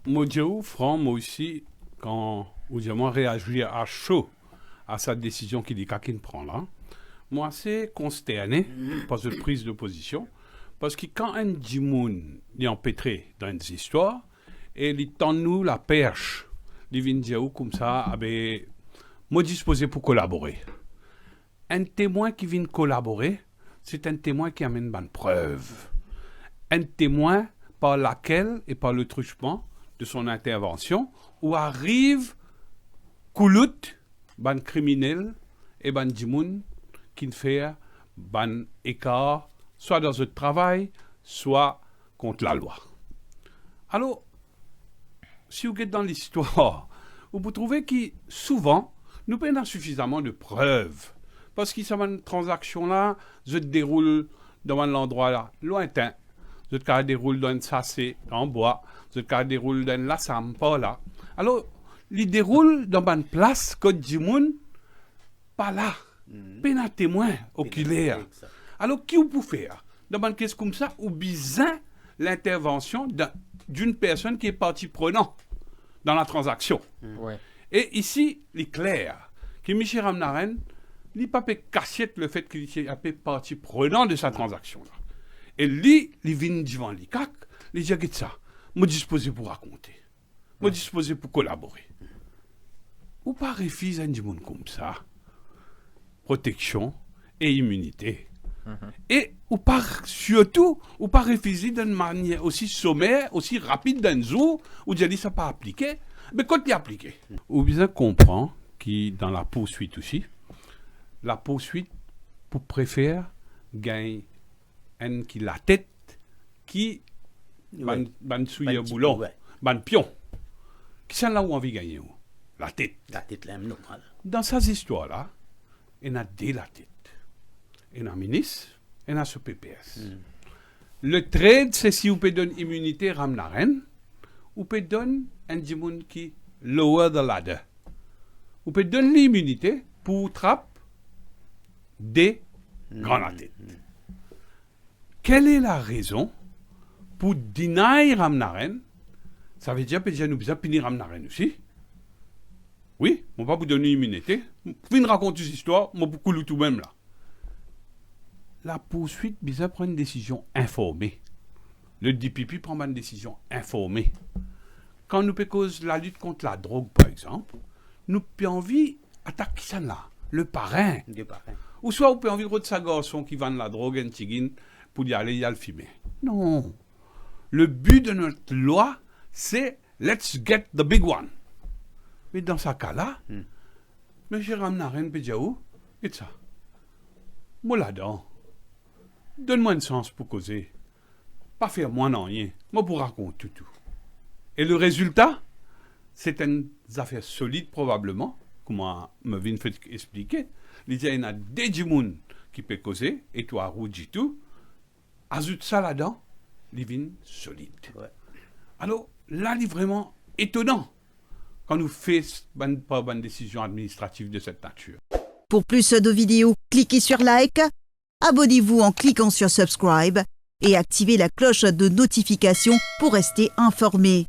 Moi, franc, moi aussi, quand moi réagit à chaud à sa décision qu'il dit qu'il prend là, moi, c'est consterné par cette prise de position. Parce que quand un djimoun est empêtré dans une histoire, et il tend nous la perche, il vient dire comme ça, moi disposé pour collaborer. Un témoin qui vient collaborer, c'est un témoin qui amène une preuve. Un témoin par laquelle et par le truchement de son intervention, où arrive koulout, ban criminel et ban djimoun qui ne fait ban écart, soit dans le travail, soit contre la loi. Alors, si vous êtes dans l'histoire, vous trouvez que souvent, nous n'avons suffisamment de preuves. Parce que cette transaction-là se déroule dans un endroit là, lointain. Se déroule dans un sassé en bois. Se déroule dans la sampa là. Alors, il déroule dans une place Côte d'Imoun, pas là. Pas un témoin oculaire. Alors, qui vous peut faire dans une caisse comme ça, ou bien l'intervention d'une personne qui est partie prenante dans la transaction. Ouais. Et ici, il est clair que Michel Ramnaren, il n'a pas fait cassette le fait qu'il est partie prenante de sa transaction-là. Et lui, il vient devant l'ICAC, il dit que ça, moi disposé pour raconter, moi disposé pour collaborer. Ou pas refuser un monde comme ça, protection et immunité. Et ou pas surtout, ou pas refuser d'une manière aussi sommaire, aussi rapide d'un jour, où dit ça pas appliqué, mais quand il est appliqué. Ou bien comprend qui dans la poursuite aussi, la poursuite pour préférer gagner un qui la tête qui ban souillé boulon, ban pion. Qui c'est là où on veut gagner la tête. La tête là, normal. Dans ces histoires là, il y a deux la tête. Il y a un ministre, il y a ce PPS. Le trade, c'est si vous pouvez donner immunité Ramnaren, vous pouvez donner un djimoun qui lower the ladder. Vous pouvez donner l'immunité pour trapper des grands la tête. Quelle est la raison pour deny Ramnaren? Ça veut dire que nous besoin punir Ramnaren aussi. Oui, on va pas vous donner immunité. Vous venez raconter cette histoire, moi beaucoup le tout même là. La poursuite besoin prendre une décision informée. Le DPP prend une décision informée. Quand nous cause la lutte contre la drogue, par exemple, nous avons envie d'attaquer ça là, le parrain. Ou soit vous avez envie de sa garçon qui vend la drogue en tigine pour y aller y le fumer. Non. Le but de notre loi, c'est let's get the big one. Mais dans ce cas-là, M. Ramnaren peut dire où? Et ça. Moi là-dedans. Donne-moi un sens pour causer. Pas faire moi non rien. Moi pour raconter tout. Et le résultat, c'est une affaire solide probablement, comme me vient fait expliquer. Il y a des gens qui peuvent causer, et toi, rouge tout. Ajoute ça là-dedans, il vient solide. Ouais. Alors, là, il est vraiment étonnant quand nous faisons pas une décision administrative de cette nature. Pour plus de vidéos, cliquez sur like, abonnez-vous en cliquant sur subscribe et activez la cloche de notification pour rester informé.